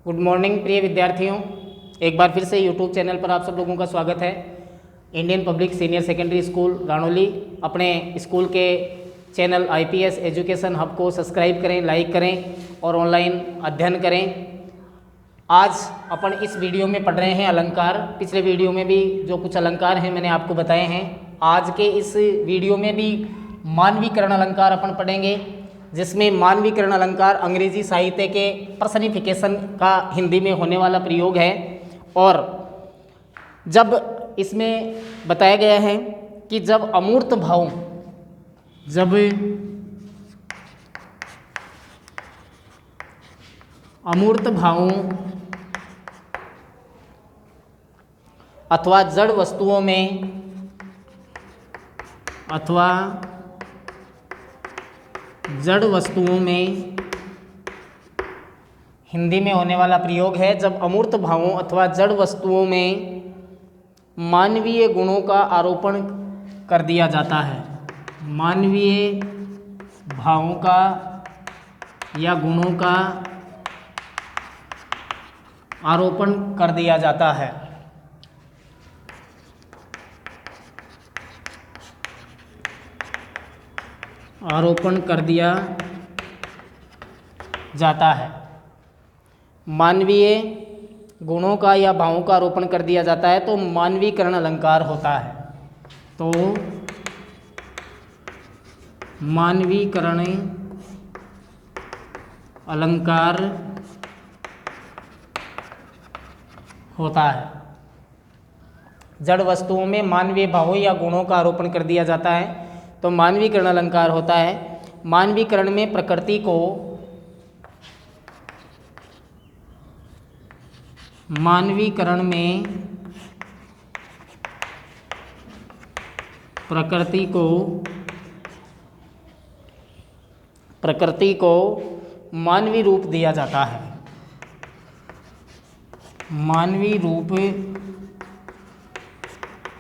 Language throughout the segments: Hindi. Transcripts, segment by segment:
गुड मॉर्निंग प्रिय विद्यार्थियों, एक बार फिर से यूट्यूब चैनल पर आप सब लोगों का स्वागत है। Indian public senior secondary school Ranauli अपने स्कूल के चैनल आईपीएस एजुकेशन हब को सब्सक्राइब करें, लाइक करें और ऑनलाइन अध्ययन करें। आज अपन इस वीडियो में पढ़ रहे हैं अलंकार। पिछले वीडियो में भी जो कुछ अलंकार हैं मैंने आपको बताए हैं। आज के इस वीडियो में भी मानवीकरण अलंकार अपन पढ़ेंगे, जिसमें मानवीकरण अलंकार अंग्रेजी साहित्य के पर्सनिफिकेशन का हिंदी में होने वाला प्रयोग है। और जब इसमें बताया गया है कि जब अमूर्त भावों अथवा जड़ वस्तुओं में हिंदी में होने वाला प्रयोग है, जब अमूर्त भावों अथवा जड़ वस्तुओं में मानवीय गुणों का आरोपण कर दिया जाता है। मानवीय भावों का या गुणों का आरोपण कर दिया जाता है। आरोपण कर दिया जाता है। मानवीय गुणों का या भावों का आरोपण कर दिया जाता है तो मानवीकरण अलंकार होता है। तो मानवीकरण अलंकार होता है। जड़ वस्तुओं में मानवीय भावों या गुणों का आरोपण कर दिया जाता है तो मानवीकरण अलंकार होता है। मानवीकरण में प्रकृति को मानवीय रूप दिया जाता है। मानवीय रूप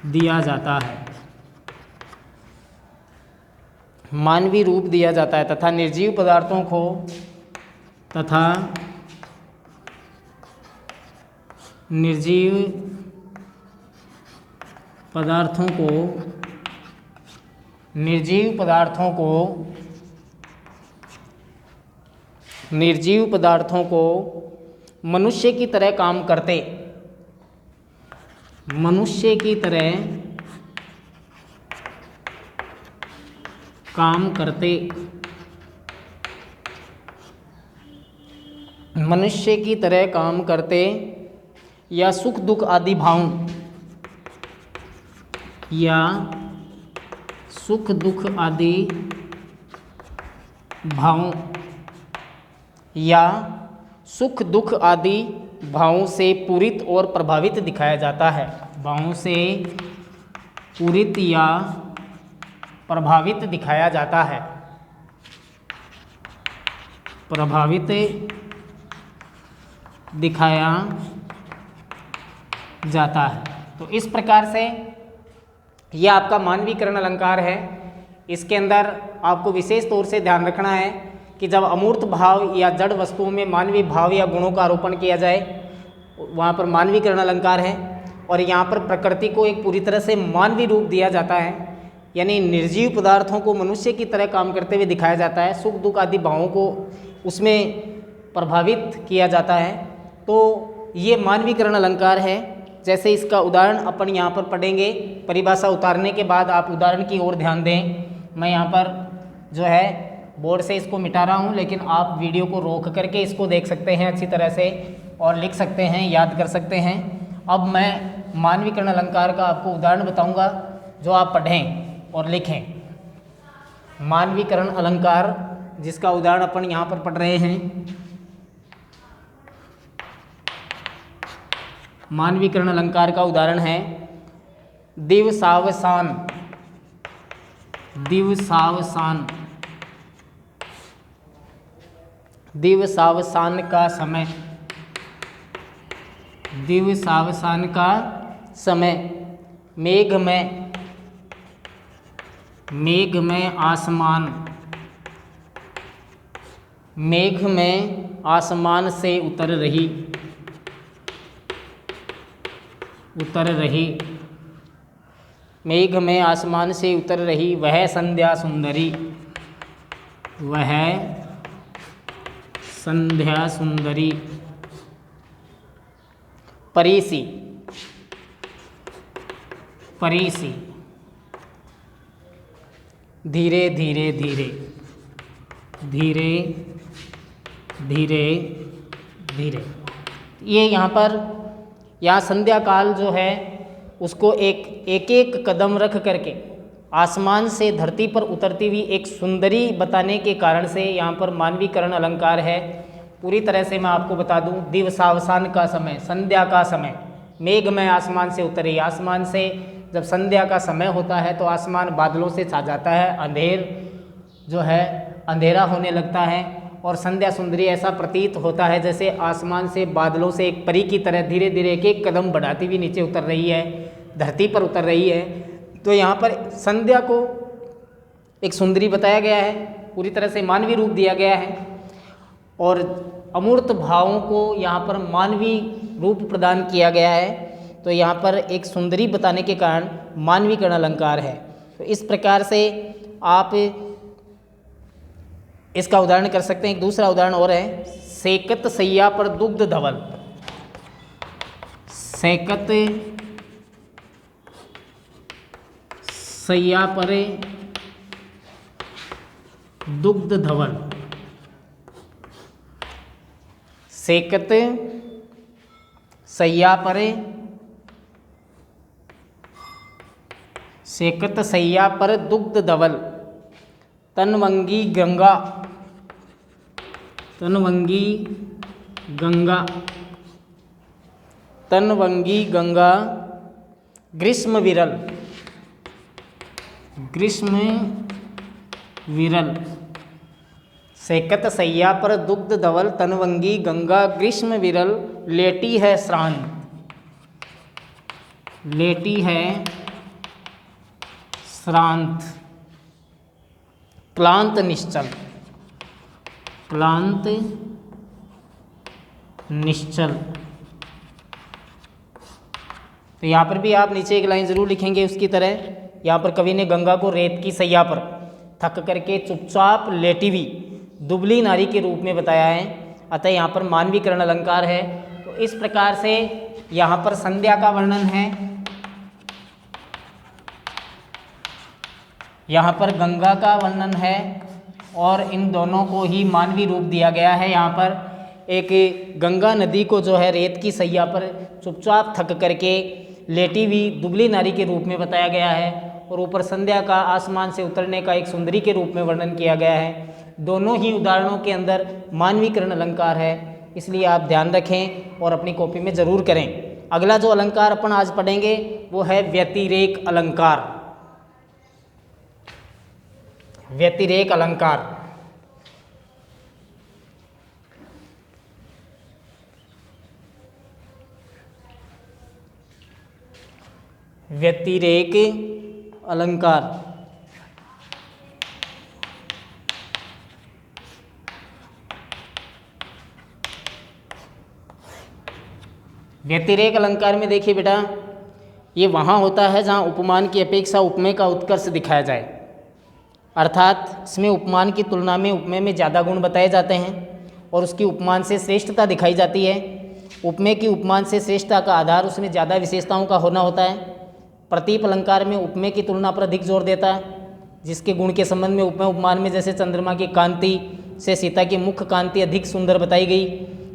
दिया जाता है। मानवीय रूप दिया जाता है तथा निर्जीव पदार्थों को मनुष्य की तरह काम करते या सुख दुख आदि भावों से पूरित और प्रभावित दिखाया जाता है। भावों से पूरित या प्रभावित दिखाया जाता है। प्रभावित दिखाया जाता है। तो इस प्रकार से यह आपका मानवीकरण अलंकार है। इसके अंदर आपको विशेष तौर से ध्यान रखना है कि जब अमूर्त भाव या जड़ वस्तुओं में मानवीय भाव या गुणों का आरोपण किया जाए वहाँ पर मानवीकरण अलंकार है। और यहाँ पर प्रकृति को एक पूरी तरह से मानवीय रूप दिया जाता है, यानी निर्जीव पदार्थों को मनुष्य की तरह काम करते हुए दिखाया जाता है। सुख दुख आदि भावों को उसमें प्रभावित किया जाता है। तो ये मानवीकरण अलंकार है। जैसे इसका उदाहरण अपन यहाँ पर पढ़ेंगे। परिभाषा उतारने के बाद आप उदाहरण की ओर ध्यान दें। मैं यहाँ पर जो है बोर्ड से इसको मिटा रहा हूँ, लेकिन आप वीडियो को रोक करके इसको देख सकते हैं अच्छी तरह से और लिख सकते हैं, याद कर सकते हैं। अब मैं मानवीकरण अलंकार का आपको उदाहरण बताऊँगा जो आप पढ़ें और लिखें। मानवीकरण अलंकार जिसका उदाहरण अपन यहाँ पर पढ़ रहे हैं। मानवीकरण अलंकार का उदाहरण है दिवसावसान। दिवसावसान का समय। मेघ में आसमान से उतर रही। उतर रही, मेघ में आसमान से उतर रही वह संध्या सुंदरी, वह संध्या सुंदरी। परीसी, परीसी, धीरे धीरे धीरे, धीरे धीरे धीरे। ये यहाँ संध्या काल जो है उसको एक एक कदम रख करके आसमान से धरती पर उतरती हुई एक सुंदरी बताने के कारण से यहाँ पर मानवीकरण अलंकार है। पूरी तरह से मैं आपको बता दूं, दिवसावसान का समय, संध्या का समय, मेघ में आसमान से उतरी। आसमान से जब संध्या का समय होता है तो आसमान बादलों से छा जाता है, अंधेरा होने लगता है और संध्या सुंदरी ऐसा प्रतीत होता है जैसे आसमान से बादलों से एक परी की तरह धीरे धीरे एक एक कदम बढ़ाती हुई नीचे उतर रही है, धरती पर उतर रही है। तो यहाँ पर संध्या को एक सुंदरी बताया गया है, पूरी तरह से मानवीय रूप दिया गया है और अमूर्त भावों को यहाँ पर मानवीय रूप प्रदान किया गया है। तो यहाँ पर एक सुंदरी बताने के कारण मानवीकरण अलंकार है। तो इस प्रकार से आप इसका उदाहरण कर सकते हैं। एक दूसरा उदाहरण और है, सेकत सैया पर दुग्ध धवल, सेकत सैया पर दुग्ध धवल, सेकत सैया पर, सेकत सैया पर दुग्ध धवल, तनवंगी गंगा, तनवंगी गंगा, तनवंगी गंगा, ग्रीष्म विरल, ग्रीष्म विरल। सेकत सैया पर दुग्ध धवल, तनवंगी गंगा, ग्रीष्म विरल, लेटी है श्रांत, लेटी है श्रांत, क्लांत निश्चल, क्लांत निश्चल। तो यहाँ पर भी आप नीचे एक लाइन जरूर लिखेंगे उसकी तरह। यहाँ पर कवि ने गंगा को रेत की सैया पर थक करके चुपचाप लेटी हुई दुबली नारी के रूप में बताया है, अतः यहाँ पर मानवीकरण अलंकार है। तो इस प्रकार से यहाँ पर संध्या का वर्णन है, यहाँ पर गंगा का वर्णन है और इन दोनों को ही मानवीय रूप दिया गया है। यहाँ पर एक गंगा नदी को जो है रेत की सैया पर चुपचाप थक करके लेटी हुई दुबली नारी के रूप में बताया गया है और ऊपर संध्या का आसमान से उतरने का एक सुंदरी के रूप में वर्णन किया गया है। दोनों ही उदाहरणों के अंदर मानवीकरण अलंकार है, इसलिए आप ध्यान रखें और अपनी कॉपी में जरूर करें। अगला जो अलंकार अपन आज पढ़ेंगे वो है व्यतिरेक अलंकार। व्यतिरेक अलंकार, व्यतिरेक अलंकार। व्यतिरेक अलंकार में देखिए बेटा, ये वहाँ होता है जहाँ उपमान की अपेक्षा उपमेय का उत्कर्ष दिखाया जाए, अर्थात इसमें उपमान की तुलना में उपमेय में ज़्यादा गुण बताए जाते हैं और उसकी उपमान से श्रेष्ठता दिखाई जाती है। उपमेय की उपमान से श्रेष्ठता का आधार उसमें ज़्यादा विशेषताओं का होना होता है। प्रतीप अलंकार में उपमेय की तुलना पर अधिक जोर देता है, जिसके गुण के संबंध में उपमेय उपमान में जैसे चंद्रमा की कांति से सीता की मुख कांति अधिक सुंदर बताई गई।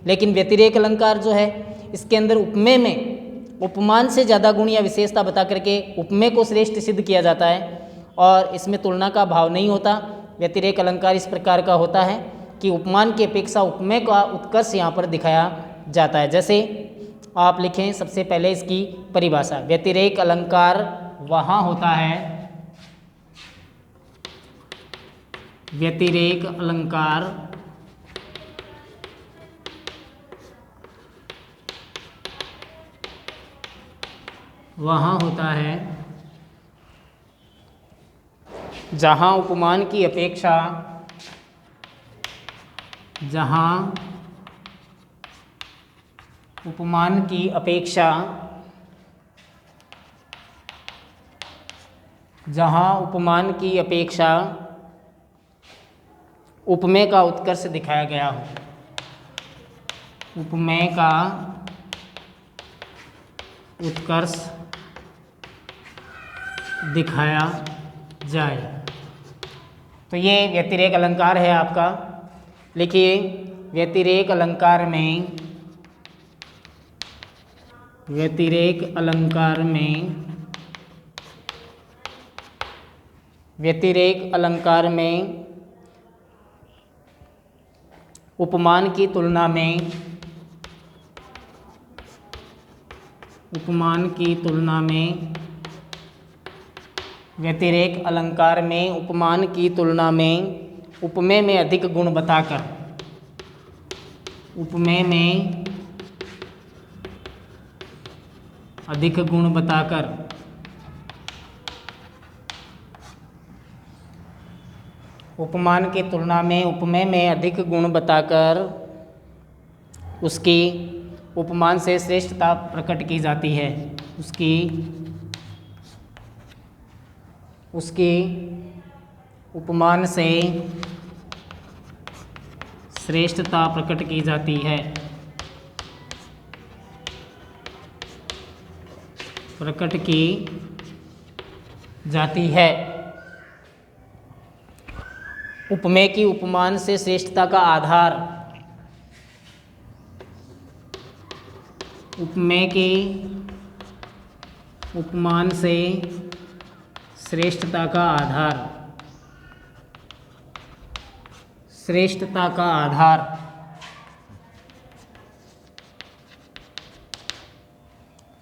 लेकिन व्यतिरेक अलंकार जो है इसके अंदर उपमेय में उपमान से ज़्यादा गुण या विशेषता बता करके उपमेय को श्रेष्ठ सिद्ध किया जाता है और इसमें तुलना का भाव नहीं होता। व्यतिरेक अलंकार इस प्रकार का होता है कि उपमान की अपेक्षा उपमेय का उत्कर्ष यहाँ पर दिखाया जाता है। जैसे आप लिखें सबसे पहले इसकी परिभाषा, व्यतिरेक अलंकार वहाँ होता है, व्यतिरेक अलंकार वहाँ होता है जहाँ उपमान की अपेक्षा, जहाँ उपमान की अपेक्षा जहाँ उपमान की अपेक्षा उपमेय का उत्कर्ष दिखाया गया हो, उपमेय का उत्कर्ष दिखाया जाए। तो ये व्यतिरेक अलंकार है आपका। लिखिए, व्यतिरेक अलंकार में, व्यतिरेक अलंकार में, व्यतिरेक अलंकार में उपमान की तुलना में, उपमान की तुलना में, व्यतिरेक अलंकार में उपमान की तुलना में उपमेय में अधिक गुण बताकर, उपमेय में अधिक गुण बताकर उपमान की तुलना में उपमेय में अधिक गुण बताकर उसकी उपमान से श्रेष्ठता प्रकट की जाती है, उसकी उपमान से श्रेष्ठता प्रकट की जाती है, प्रकट की जाती है। उपमेय की उपमान से श्रेष्ठता का आधार, उपमेय की उपमान से श्रेष्ठता का आधार, श्रेष्ठता का आधार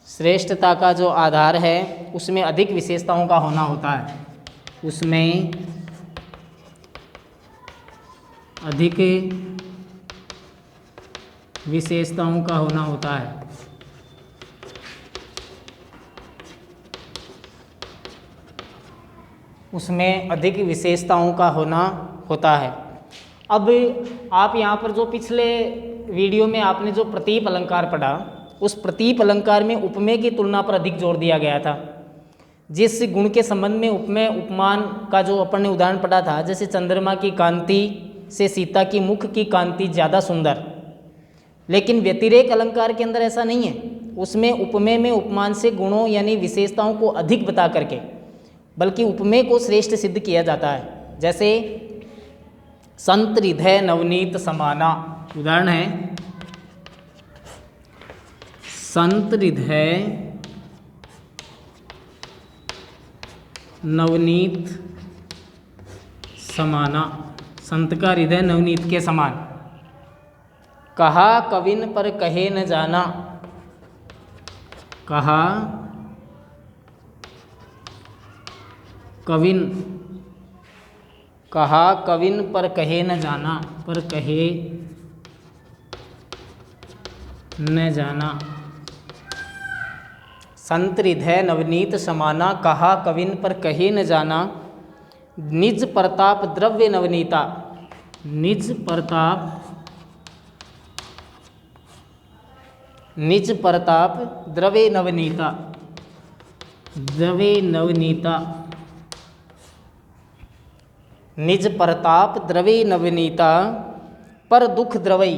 श्रेष्ठता का जो आधार है उसमें अधिक विशेषताओं का होना होता है, उसमें अधिक विशेषताओं का होना होता है। उसमें अधिक विशेषताओं का होना होता है। अब आप यहाँ पर जो पिछले वीडियो में आपने जो प्रतीप अलंकार पढ़ा, उस प्रतीप अलंकार में उपमेय की तुलना पर अधिक जोर दिया गया था। जिस गुण के संबंध में उपमेय उपमान का जो अपन ने उदाहरण पढ़ा था, जैसे चंद्रमा की कांति से सीता की मुख की कांति ज़्यादा सुंदर, लेकिन व्यतिरेक अलंकार के अंदर ऐसा नहीं है। उसमें उपमेय में उपमान से गुणों यानी विशेषताओं को अधिक बता करके बल्कि उपमेय को श्रेष्ठ सिद्ध किया जाता है। जैसे संत हृदय नवनीत समाना, उदाहरण है संत हृदय नवनीत समाना, संत का हृदय नवनीत के समान। कहा कविन पर कहे न जाना, कहा कविन, कहा कविन पर कहे न जाना, पर कहे न जाना। संत हृदय नवनीत समाना, कहा कविन पर कहे न जाना। निज प्रताप द्रव्य नवनीता, निज प्रताप, निज प्रताप द्रव्य नवनीता, द्रव्य नवनीता। निज प्रताप द्रव्य नवनीता, पर दुख द्रवई,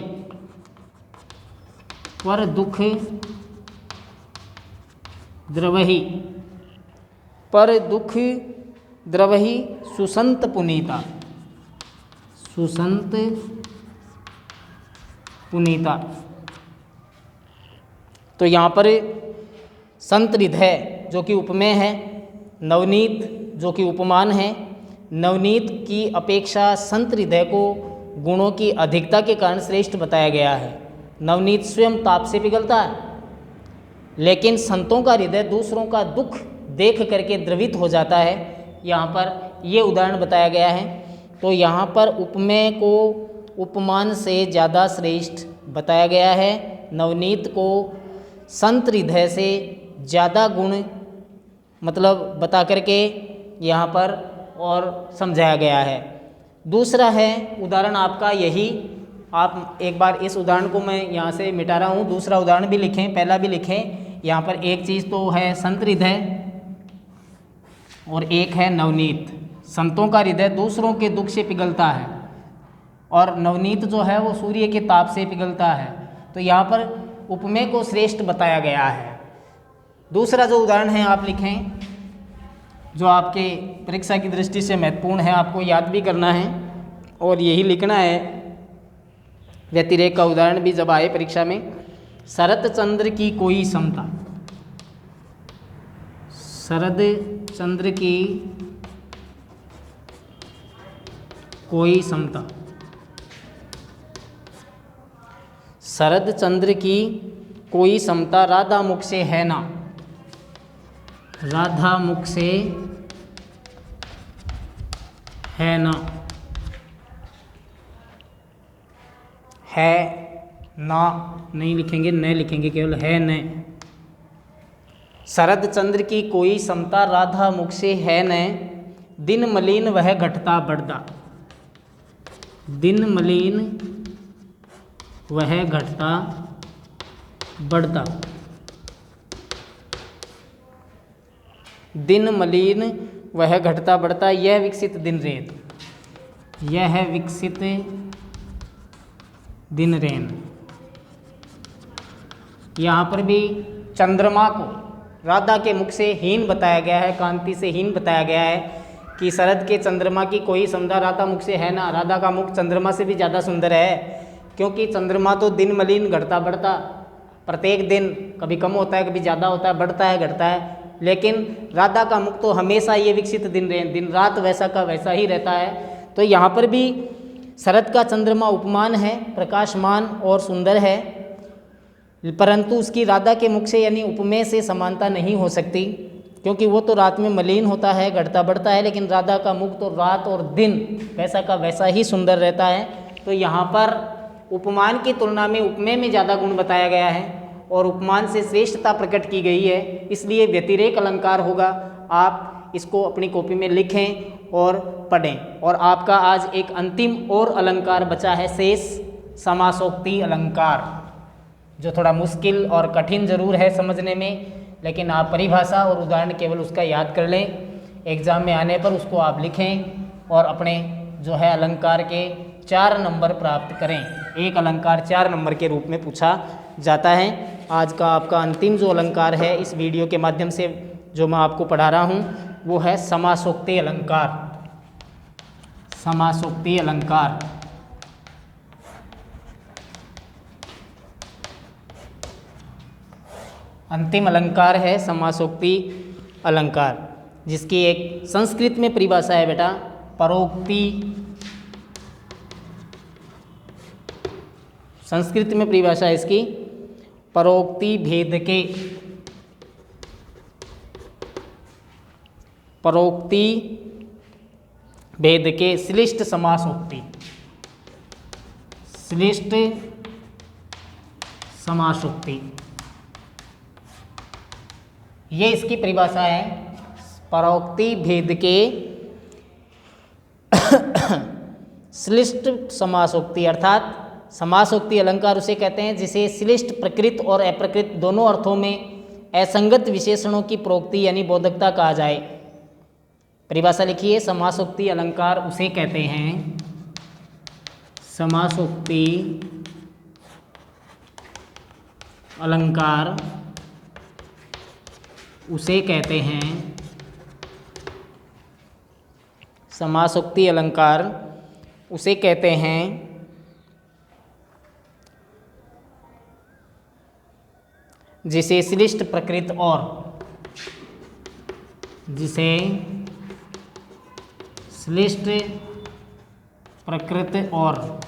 पर दुख द्रवही, पर दुख द्रवही सुसंत पुनीता, सुसंत पुनीता। तो यहाँ पर संत हृदय जो कि उपमेय है, नवनीत जो कि उपमान है, नवनीत की अपेक्षा संत हृदय को गुणों की अधिकता के कारण श्रेष्ठ बताया गया है। नवनीत स्वयं ताप से पिघलता है, लेकिन संतों का हृदय दूसरों का दुख देख करके द्रवित हो जाता है। यहाँ पर ये उदाहरण बताया गया है। तो यहाँ पर उपमेय को उपमान से ज़्यादा श्रेष्ठ बताया गया है, नवनीत को संत हृदय से ज़्यादा गुण मतलब बता करके यहाँ पर और समझाया गया है। दूसरा है उदाहरण आपका यही, आप एक बार इस उदाहरण को मैं यहाँ से मिटा रहा हूँ, दूसरा उदाहरण भी लिखें, पहला भी लिखें। यहाँ पर एक चीज़ तो है संत हृदय और एक है नवनीत। संतों का हृदय दूसरों के दुख से पिघलता है और नवनीत जो है वो सूर्य के ताप से पिघलता है। तो यहाँ पर उपमेय को श्रेष्ठ बताया गया है। दूसरा जो उदाहरण है आप लिखें, जो आपके परीक्षा की दृष्टि से महत्वपूर्ण है, आपको याद भी करना है और यही लिखना है। व्यतिरेक का उदाहरण भी जब आए परीक्षा में, शरद चंद्र की कोई समता, शरद चंद्र की कोई समता, शरद चंद्र की कोई समता राधा मुख से है ना, राधा मुख से है ना, है ना नहीं लिखेंगे, न लिखेंगे, केवल है न। शरद चंद्र की कोई समता राधा मुख से है न, दिन मलिन वह घटता बढ़ता, दिन मलिन वह घटता बढ़ता, दिन मलिन वह घटता बढ़ता, यह विकसित दिन रेन, यह विकसित दिन रेन। यहाँ पर भी चंद्रमा को राधा के मुख से हीन बताया गया है, कांति से हीन बताया गया है कि शरद के चंद्रमा की कोई समता राधा मुख से है ना। राधा का मुख चंद्रमा से भी ज़्यादा सुंदर है, क्योंकि चंद्रमा तो दिन मलिन घटता बढ़ता, प्रत्येक दिन कभी कम होता है, कभी ज़्यादा होता है, बढ़ता है, घटता है। लेकिन राधा का मुख तो हमेशा ये विकसित दिन रात वैसा का वैसा ही रहता है। तो यहाँ पर भी शरद का चंद्रमा उपमान है, प्रकाशमान और सुंदर है, परंतु उसकी राधा के मुख से यानी उपमेय से समानता नहीं हो सकती, क्योंकि वो तो रात में मलिन होता है, घटता बढ़ता है, लेकिन राधा का मुख तो रात और दिन वैसा का वैसा ही सुंदर रहता है। तो यहाँ पर उपमान की तुलना में उपमेय में ज़्यादा गुण बताया गया है और उपमान से श्रेष्ठता प्रकट की गई है, इसलिए व्यतिरेक अलंकार होगा। आप इसको अपनी कॉपी में लिखें और पढ़ें। और आपका आज एक अंतिम और अलंकार बचा है शेष, समासोक्ति अलंकार, जो थोड़ा मुश्किल और कठिन जरूर है समझने में, लेकिन आप परिभाषा और उदाहरण केवल उसका याद कर लें। एग्ज़ाम में आने पर उसको आप लिखें और अपने जो है अलंकार के 4 नंबर प्राप्त करें। एक अलंकार 4 नंबर के रूप में पूछा जाता है। आज का आपका अंतिम जो अलंकार है इस वीडियो के माध्यम से जो मैं आपको पढ़ा रहा हूँ वो है समासोक्ति अलंकार। समासोक्ति अलंकार अंतिम अलंकार है समासोक्ति अलंकार, जिसकी एक संस्कृत में परिभाषा है बेटा, परोक्ति। संस्कृत में परिभाषा है इसकी परोक्ति भेद के, परोक्ति भेद के श्लिष्ट समासोक्ति, श्लिष्ट समासोक्ति, ये इसकी परिभाषा है। परोक्ति भेद के श्लिष्ट समासोक्ति, अर्थात समासोक्ति अलंकार उसे कहते हैं जिसे श्लिष्ट प्रकृत और अप्रकृत दोनों अर्थों में असंगत विशेषणों की प्रोक्ति यानी बोधकता कहा जाए। परिभाषा लिखिए, समासोक्ति अलंकार उसे कहते हैं, समासोक्ति अलंकार उसे कहते हैं, समासोक्ति अलंकार उसे कहते हैं जिसे श्लिष्ट प्रकृत और जिसे श्लिष्ट प्रकृत और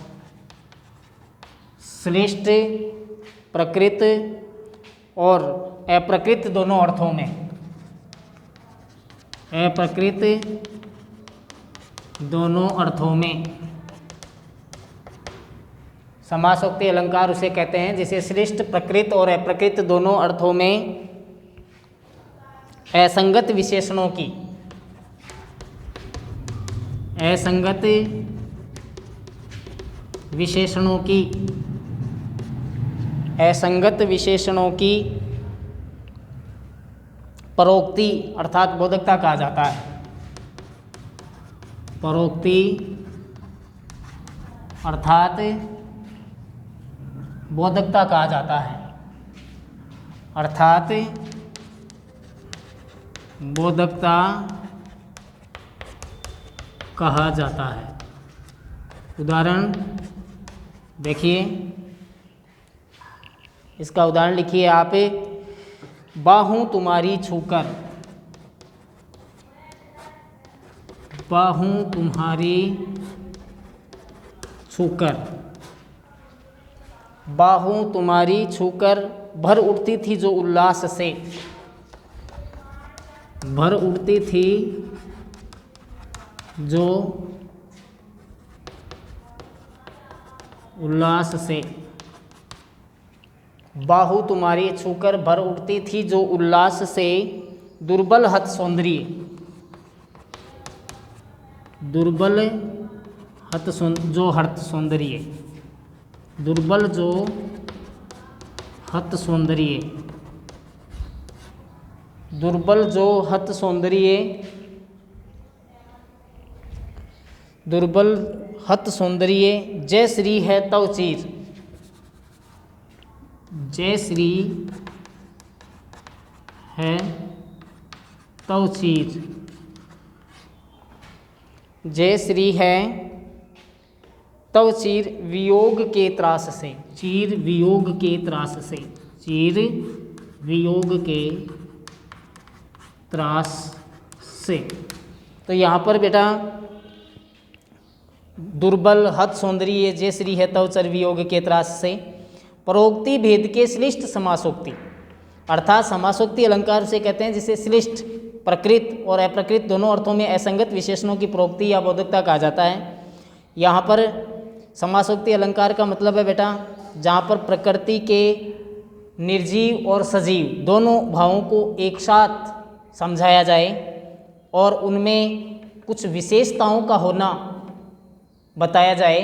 श्लिष्ट प्रकृत और अप्रकृत दोनों अर्थों में, अप्रकृत दोनों अर्थों में समासोक्ति अलंकार उसे कहते हैं जिसे श्लिष्ट प्रकृत और अप्रकृत दोनों अर्थों में असंगत विशेषणों की, असंगत विशेषणों की, असंगत विशेषणों की परोक्ति अर्थात बोधकता कहा जाता है। परोक्ति अर्थात बोधकता कहा जाता है, अर्थात बोधकता कहा जाता है। उदाहरण देखिए, इसका उदाहरण लिखिए आप। बाहूं तुम्हारी छूकर, बाहूं तुम्हारी छूकर, बाहूं तुम्हारी छूकर भर उठती थी जो उल्लास से, भर उठती थी जो उल्लास से, बाहु तुम्हारी छूकर भर उठती थी जो उल्लास से, दुर्बल हत सौंदर्य, दुर्बल हत जो हत सौंदर्य, दुर्बल जो हत सौंदर्य, दुर्बल जो हत सौंदर्य, दुर्बल हत सौंदर्य, जय श्री है तव चीर, जय श्री है तव चीर, जय श्री है तव चीर वियोग के त्रास से, चीर वियोग के त्रास से, चीर वियोग के त्रास से। तो यहाँ पर बेटा दुर्बल हत सौंदर्य जय श्री है तव चर वियोग के त्रास से, परोक्ति भेद के श्लिष्ट समासोक्ति, अर्थात समासोक्ति अलंकार से कहते हैं जिसे श्लिष्ट प्रकृत और अप्रकृत दोनों अर्थों में असंगत विशेषणों की प्रोक्ति या बोधकता कहा जाता है। यहाँ पर समासोक्ति अलंकार का मतलब है बेटा जहाँ पर प्रकृति के निर्जीव और सजीव दोनों भावों को एक साथ समझाया जाए और उनमें कुछ विशेषताओं का होना बताया जाए,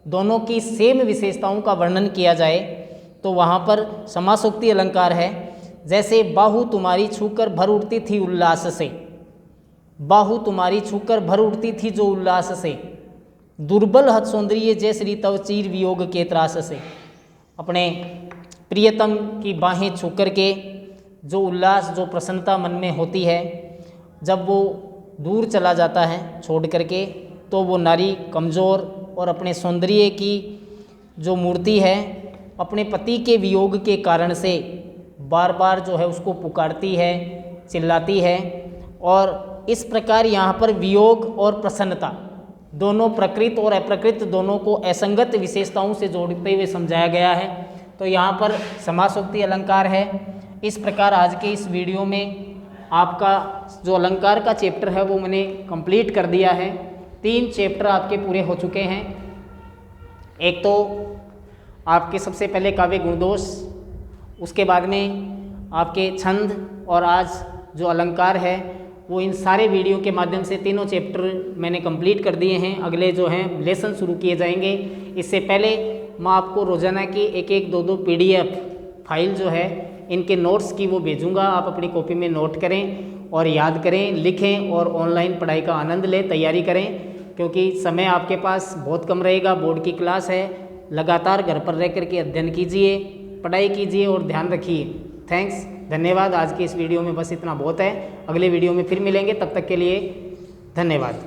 दोनों की सेम विशेषताओं का वर्णन किया जाए, तो वहाँ पर समासोक्ति अलंकार है। जैसे बाहु तुम्हारी छूकर भर उठती थी उल्लास से, बाहु तुम्हारी छूकर भर उठती थी जो उल्लास से, दुर्बल हत सौंदर्य जय श्री तव चीर वियोग के त्रास से, अपने प्रियतम की बाहें छूकर के जो उल्लास जो प्रसन्नता मन में होती है, जब वो दूर चला जाता है छोड़ करके, तो वो नारी कमज़ोर और अपने सौंदर्य की जो मूर्ति है अपने पति के वियोग के कारण से बार बार जो है उसको पुकारती है, चिल्लाती है। और इस प्रकार यहाँ पर वियोग और प्रसन्नता दोनों प्रकृत और अप्रकृत दोनों को असंगत विशेषताओं से जोड़ते हुए समझाया गया है। तो यहाँ पर समासोक्ति अलंकार है। इस प्रकार आज के इस वीडियो में आपका जो अलंकार का चैप्टर है वो मैंने कंप्लीट कर दिया है। 3 चैप्टर आपके पूरे हो चुके हैं। एक तो आपके सबसे पहले काव्य गुणदोष, उसके बाद में आपके छंद और आज जो अलंकार है वो इन सारे वीडियो के माध्यम से तीनों चैप्टर मैंने कंप्लीट कर दिए हैं। अगले जो हैं लेसन शुरू किए जाएंगे। इससे पहले मैं आपको रोज़ाना की एक 2 PDF फाइल जो है इनके नोट्स की वो भेजूंगा। आप अपनी कॉपी में नोट करें और याद करें, लिखें और ऑनलाइन पढ़ाई का आनंद लें, तैयारी करें, क्योंकि समय आपके पास बहुत कम रहेगा। बोर्ड की क्लास है, लगातार घर पर रह कर के अध्ययन कीजिए, पढ़ाई कीजिए और ध्यान रखिए। थैंक्स, धन्यवाद। आज की इस वीडियो में बस इतना बहुत है। अगले वीडियो में फिर मिलेंगे, तब तक के लिए धन्यवाद।